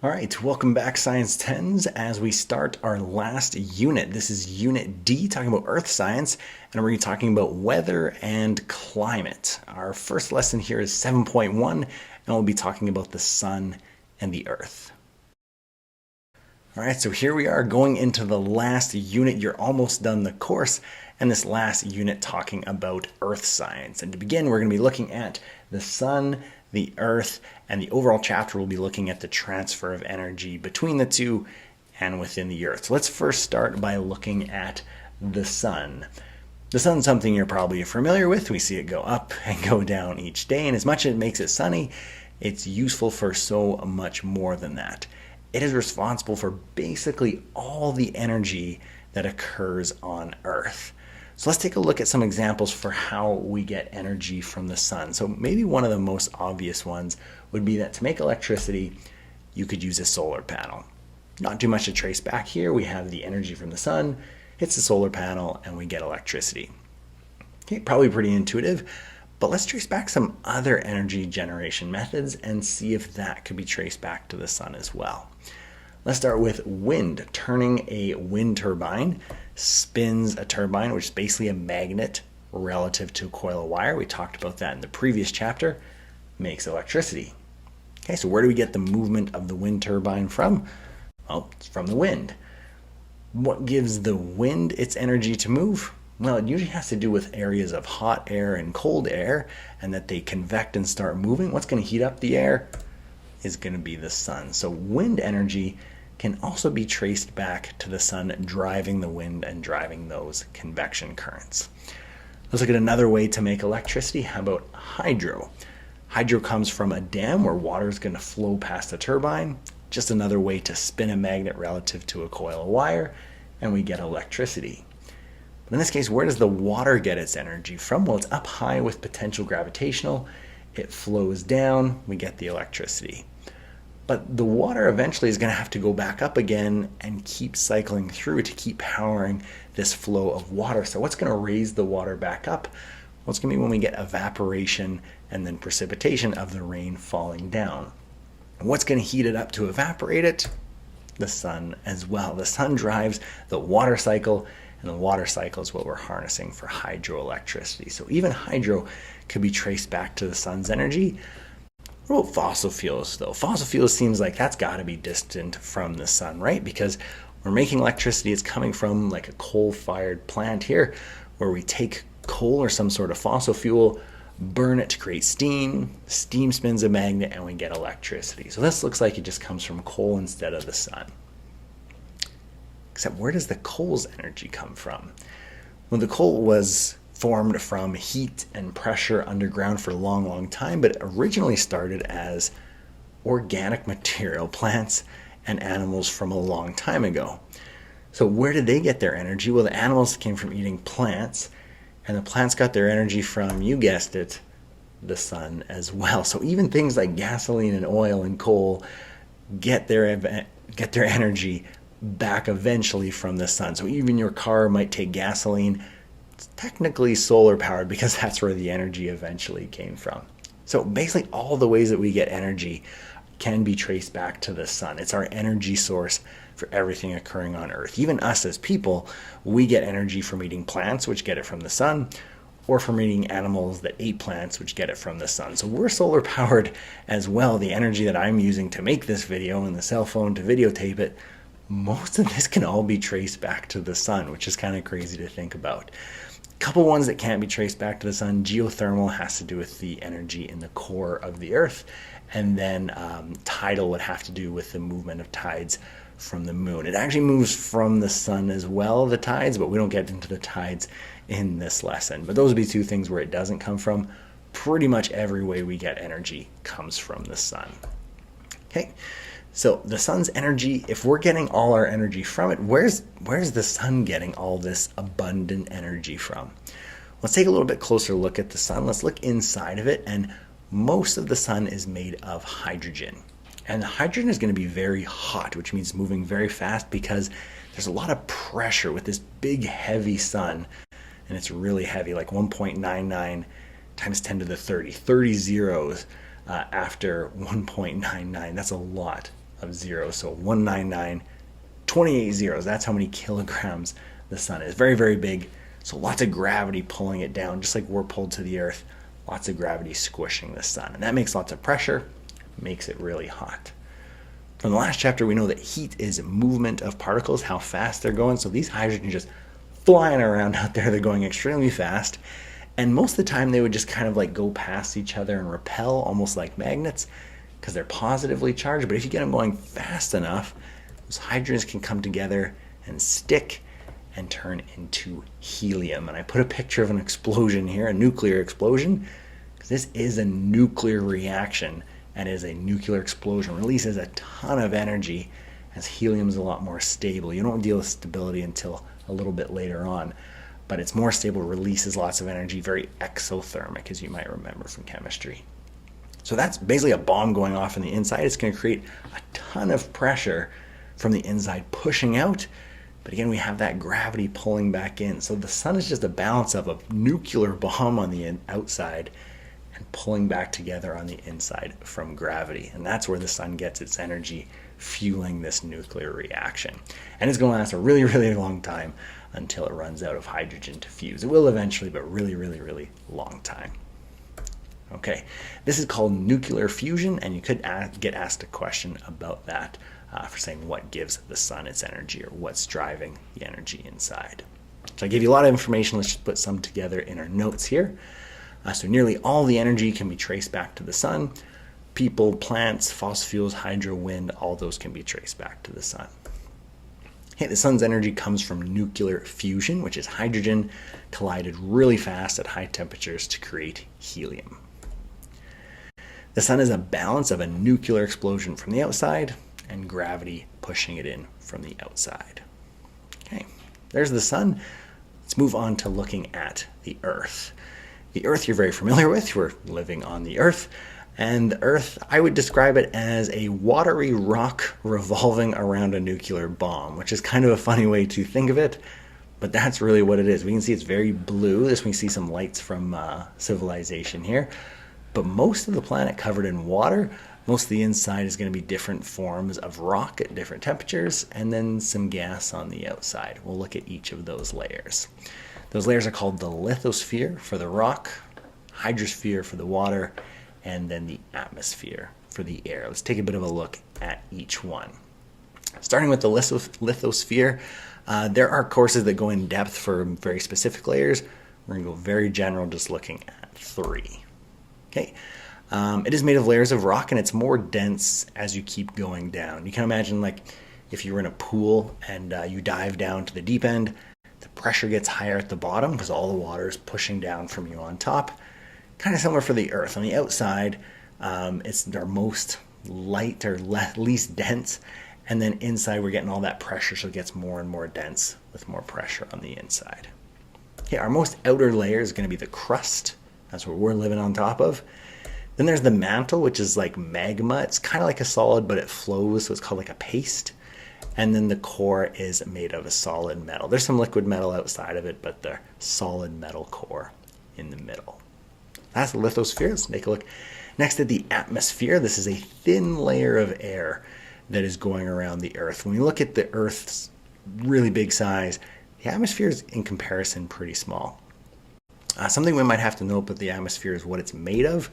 All right, welcome back, Science 10s, as we start our last unit. This is Unit D, talking about Earth science, and we're going to be talking about weather and climate. Our first lesson here is 7.1, and we'll be talking about the sun and the Earth. All right, so here we are going into the last unit. You're almost done the course, and this last unit talking about Earth science. And to begin, we're going to be looking at the sun, the Earth, and the overall chapter will be looking at the transfer of energy between the two and within the Earth. So let's first start by looking at the sun. The sun's something you're probably familiar with. We see it go up and go down each day, and as much as it makes it sunny, it's useful for so much more than that. It is responsible for basically all the energy that occurs on Earth. So let's take a look at some examples for how we get energy from the sun. So maybe one of the most obvious ones would be that to make electricity, you could use a solar panel. Not too much to trace back here. We have the energy from the sun, hits the solar panel, and we get electricity. Okay, probably pretty intuitive, but let's trace back some other energy generation methods and see if that could be traced back to the sun as well. Let's start with wind. Turning a wind turbine spins a turbine, which is basically a magnet relative to a coil of wire. We talked about that in the previous chapter. Makes electricity. Okay, so where do we get the movement of the wind turbine from? Well, it's from the wind. What gives the wind its energy to move? Well, it usually has to do with areas of hot air and cold air, and that they convect and start moving. What's going to heat up the air is going to be the sun. So wind energy can also be traced back to the sun driving the wind and driving those convection currents. Let's look at another way to make electricity. How about hydro? Hydro comes from a dam where water is going to flow past a turbine. Just another way to spin a magnet relative to a coil of wire, and we get electricity. But in this case, where does the water get its energy from? Well, it's up high with potential gravitational. It flows down, we get the electricity. But the water eventually is going to have to go back up again and keep cycling through to keep powering this flow of water. So what's going to raise the water back up? Well, it's going to be when we get evaporation and then precipitation of the rain falling down. What's going to heat it up to evaporate it? The sun as well. The sun drives the water cycle, and the water cycle is what we're harnessing for hydroelectricity. So even hydro could be traced back to the sun's energy. What about fossil fuels, though? Fossil fuels seems like that's got to be distant from the sun, right? Because we're making electricity, it's coming from like a coal-fired plant here, where we take coal or some sort of fossil fuel, burn it to create steam, steam spins a magnet, and we get electricity. So this looks like it just comes from coal instead of the sun. Except where does the coal's energy come from? Well, the coal was formed from heat and pressure underground for a long, long time, but it originally started as organic material, plants and animals from a long time ago. So where did they get their energy? Well, the animals came from eating plants, and the plants got their energy from, you guessed it, the sun as well. So even things like gasoline and oil and coal get their energy back eventually from the sun. So even your car might take gasoline. It's technically solar powered because that's where the energy eventually came from. So basically all the ways that we get energy can be traced back to the sun. It's our energy source for everything occurring on Earth. Even us as people, we get energy from eating plants, which get it from the sun, or from eating animals that ate plants, which get it from the sun. So we're solar powered as well. The energy that I'm using to make this video and the cell phone to videotape it, most of this can all be traced back to the sun, which is kind of crazy to think about. A couple ones that can't be traced back to the sun. Geothermal has to do with the energy in the core of the Earth, and then tidal would have to do with the movement of tides from the moon. It actually moves from the sun as well, the tides, but we don't get into the tides in this lesson. But those would be two things where it doesn't come from. Pretty much every way we get energy comes from the sun. Okay, so the sun's energy, if we're getting all our energy from it, where's the sun getting all this abundant energy from? Let's take a little bit closer look at the sun. Let's look inside of it, and most of the sun is made of hydrogen. And the hydrogen is going to be very hot, which means moving very fast because there's a lot of pressure with this big, heavy sun. And it's really heavy, like 1.99 times 10 to the 30 zeros after 1.99. That's a lot of zeros. So 19928 zeros. That's how many kilograms the sun is. Very, very big. So lots of gravity pulling it down, just like we're pulled to the earth. Lots of gravity squishing the sun. And that makes lots of pressure, makes it really hot. From the last chapter, we know that heat is movement of particles, how fast they're going. So these hydrogen just flying around out there. They're going extremely fast. And most of the time, they would just kind of like go past each other and repel, almost like magnets, because they're positively charged. But if you get them going fast enough, those hydrogens can come together and stick and turn into helium. And I put a picture of an explosion here, a nuclear explosion, because this is a nuclear reaction and is a nuclear explosion. Releases a ton of energy, as helium is a lot more stable. You don't deal with stability until a little bit later on, but it's more stable, releases lots of energy, very exothermic, as you might remember from chemistry. So that's basically a bomb going off in the inside. It's going to create a ton of pressure from the inside pushing out. But again, we have that gravity pulling back in. So the sun is just a balance of a nuclear bomb on the outside and pulling back together on the inside from gravity. And that's where the sun gets its energy, fueling this nuclear reaction. And it's going to last a really, really long time until it runs out of hydrogen to fuse. It will eventually, but really, really, really long time. Okay, this is called nuclear fusion, and you could get asked a question about that for saying what gives the sun its energy, or what's driving the energy inside. So I gave you a lot of information. Let's just put some together in our notes here. So nearly all the energy can be traced back to the sun. People, plants, fossil fuels, hydro, wind, all those can be traced back to the sun. Okay, the sun's energy comes from nuclear fusion, which is hydrogen collided really fast at high temperatures to create helium. The sun is a balance of a nuclear explosion from the outside and gravity pushing it in from the outside. Okay, there's the sun. Let's move on to looking at the Earth. The Earth you're very familiar with. We're living on the Earth. And the Earth, I would describe it as a watery rock revolving around a nuclear bomb, which is kind of a funny way to think of it, but that's really what it is. We can see it's very blue. This we see some lights from civilization here. But most of the planet covered in water. Most of the inside is going to be different forms of rock at different temperatures, and then some gas on the outside. We'll look at each of those layers. Those layers are called the lithosphere for the rock, hydrosphere for the water, and then the atmosphere for the air. Let's take a bit of a look at each one. Starting with the lithosphere, there are courses that go in depth for very specific layers. We're going to go very general, just looking at 3. Okay. It is made of layers of rock, and it's more dense as you keep going down. You can imagine like if you were in a pool and you dive down to the deep end, the pressure gets higher at the bottom because all the water is pushing down from you on top. Kind of similar for the Earth. On the outside, it's our most light or least dense, and then inside we're getting all that pressure, so it gets more and more dense with more pressure on the inside. Okay, our most outer layer is going to be the crust. That's what we're living on top of. Then there's the mantle, which is like magma. It's kind of like a solid, but it flows, so it's called like a paste. And then the core is made of a solid metal. There's some liquid metal outside of it, but the solid metal core in the middle. That's the lithosphere. Let's take a look. Next at the atmosphere. This is a thin layer of air that is going around the Earth. When we look at the Earth's really big size, the atmosphere is in comparison pretty small. Something we might have to know about the atmosphere is what it's made of.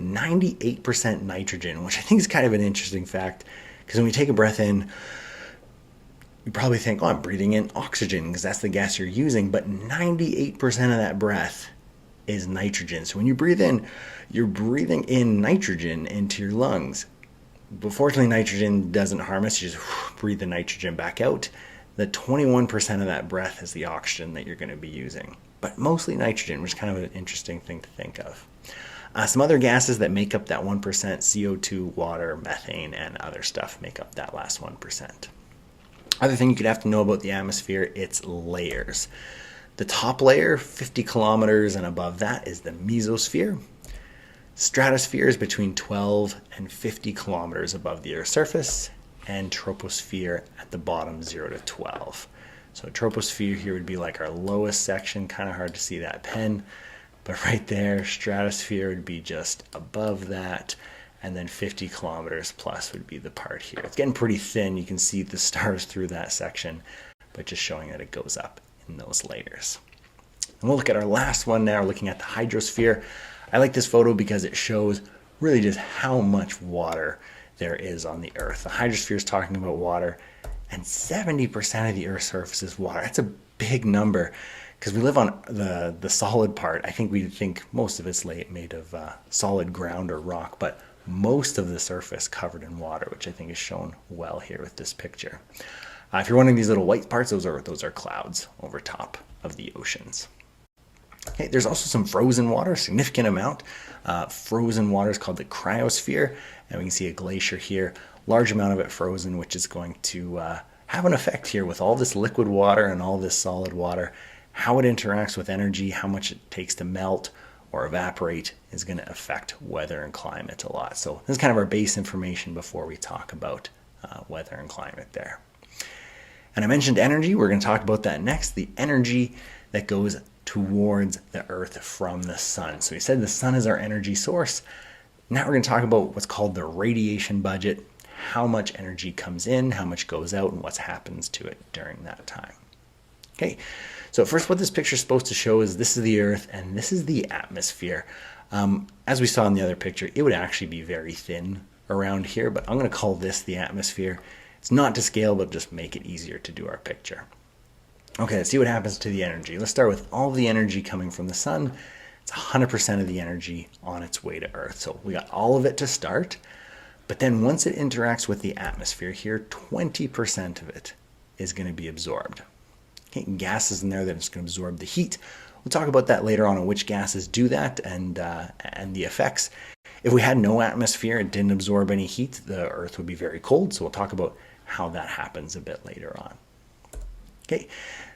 98% nitrogen, which I think is kind of an interesting fact, because when we take a breath in, you probably think, oh, I'm breathing in oxygen because that's the gas you're using, but 98% of that breath is nitrogen. So when you breathe in, you're breathing in nitrogen into your lungs. But fortunately, nitrogen doesn't harm us. You just breathe the nitrogen back out. The 21% of that breath is the oxygen that you're going to be using, but mostly nitrogen, which is kind of an interesting thing to think of. Some other gases that make up that 1%, CO2, water, methane, and other stuff make up that last 1%. Other thing you could have to know about the atmosphere, it's layers. The top layer, 50 kilometers and above that, is the mesosphere. Stratosphere is between 12 and 50 kilometers above the Earth's surface, and troposphere at the bottom, 0 to 12. So troposphere here would be like our lowest section, kind of hard to see that pen, but right there, stratosphere would be just above that, and then 50 kilometers plus would be the part here. It's getting pretty thin. You can see the stars through that section, but just showing that it goes up in those layers. And we'll look at our last one now, looking at the hydrosphere. I like this photo because it shows really just how much water there is on the Earth. The hydrosphere is talking about water, and 70% of the Earth's surface is water. That's a big number because we live on the solid part. I think we think most of it's made of solid ground or rock, but most of the surface covered in water, which I think is shown well here with this picture. If you're wondering, these little white parts, those are clouds over top of the oceans. Okay, there's also some frozen water, a significant amount. Frozen water is called the cryosphere, and we can see a glacier here, large amount of it frozen, which is going to have an effect here with all this liquid water and all this solid water. How it interacts with energy, how much it takes to melt or evaporate is going to affect weather and climate a lot. So this is kind of our base information before we talk about weather and climate there. And I mentioned energy. We're going to talk about that next, the energy that goes towards the Earth from the sun. So we said the sun is our energy source. Now we're going to talk about what's called the radiation budget, how much energy comes in, how much goes out, and what happens to it during that time. Okay, so first what this picture is supposed to show is this is the Earth and this is the atmosphere. As we saw in the other picture, it would actually be very thin around here, but I'm going to call this the atmosphere. It's not to scale, but just make it easier to do our picture. Okay, let's see what happens to the energy. Let's start with all the energy coming from the sun. It's 100% of the energy on its way to Earth. So we got all of it to start, but then once it interacts with the atmosphere here, 20% of it is going to be absorbed. Okay, gases in there that it's going to absorb the heat. We'll talk about that later on which gases do that and the effects. If we had no atmosphere, it didn't absorb any heat, the Earth would be very cold. So we'll talk about how that happens a bit later on. Okay,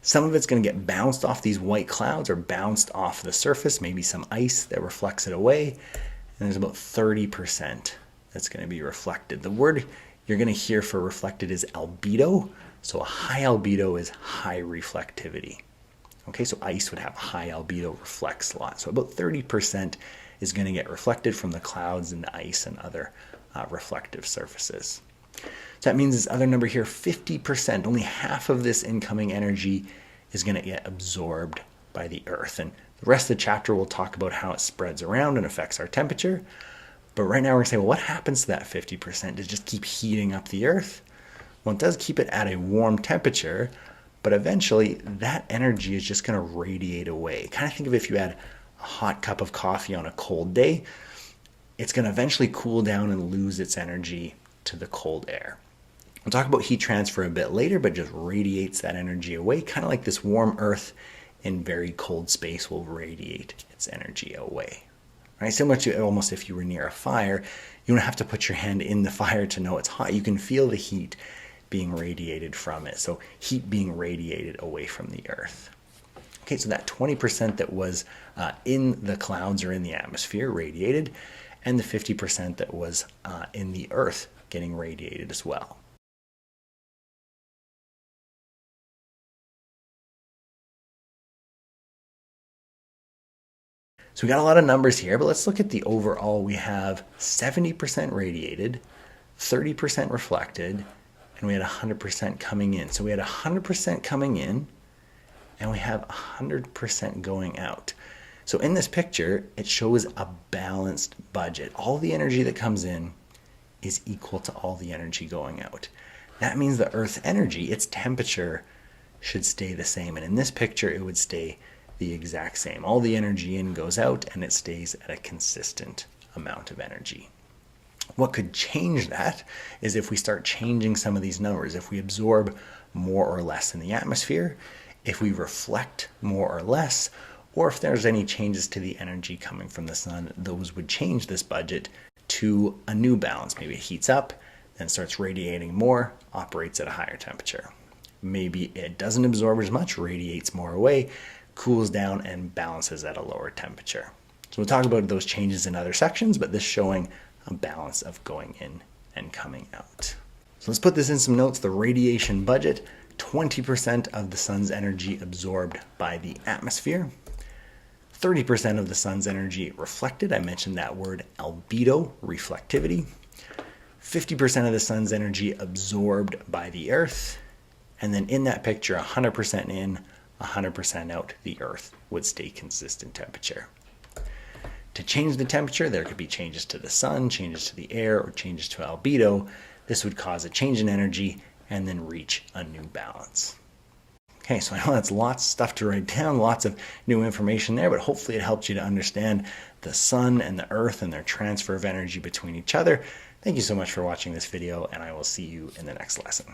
some of it's going to get bounced off these white clouds or bounced off the surface, maybe some ice that reflects it away. And there's about 30% that's going to be reflected. The word you're going to hear for reflected is albedo. So a high albedo is high reflectivity. Okay, so ice would have high albedo, reflects a lot. So about 30% is going to get reflected from the clouds and the ice and other reflective surfaces. So that means this other number here, 50%, only half of this incoming energy is going to get absorbed by the Earth. And the rest of the chapter will talk about how it spreads around and affects our temperature. But right now we're going to say, well, what happens to that 50%? Does it just keep heating up the Earth? Well, it does keep it at a warm temperature, but eventually that energy is just going to radiate away. Kind of think of if you had a hot cup of coffee on a cold day, it's going to eventually cool down and lose its energy to the cold air. We'll talk about heat transfer a bit later, but just radiates that energy away, kind of like this warm Earth in very cold space will radiate its energy away. Right? Similar to almost if you were near a fire, you don't have to put your hand in the fire to know it's hot. You can feel the heat being radiated from it. So heat being radiated away from the Earth. Okay, so that 20% that was in the clouds or in the atmosphere radiated, and the 50% that was in the Earth getting radiated as well. So we got a lot of numbers here, but let's look at the overall. We have 70% radiated, 30% reflected, and we had 100% coming in. So we had 100% coming in, and we have 100% going out. So in this picture, it shows a balanced budget. All the energy that comes in is equal to all the energy going out. That means the Earth's energy, its temperature, should stay the same. And in this picture, it would stay the exact same. All the energy in goes out, and it stays at a consistent amount of energy. What could change that is if we start changing some of these numbers. If we absorb more or less in the atmosphere, if we reflect more or less, or if there's any changes to the energy coming from the sun, those would change this budget to a new balance. Maybe it heats up, then starts radiating more, operates at a higher temperature. Maybe it doesn't absorb as much, radiates more away, cools down, and balances at a lower temperature. So we'll talk about those changes in other sections, but this showing a balance of going in and coming out. So let's put this in some notes. The radiation budget, 20% of the sun's energy absorbed by the atmosphere, 30% of the sun's energy reflected. I mentioned that word albedo, reflectivity. 50% of the sun's energy absorbed by the Earth. And then in that picture, 100% in, 100% out, the Earth would stay consistent temperature. To change the temperature, there could be changes to the sun, changes to the air, or changes to albedo. This would cause a change in energy and then reach a new balance. Okay, so I know that's lots of stuff to write down, lots of new information there, but hopefully it helped you to understand the sun and the Earth and their transfer of energy between each other. Thank you so much for watching this video, and I will see you in the next lesson.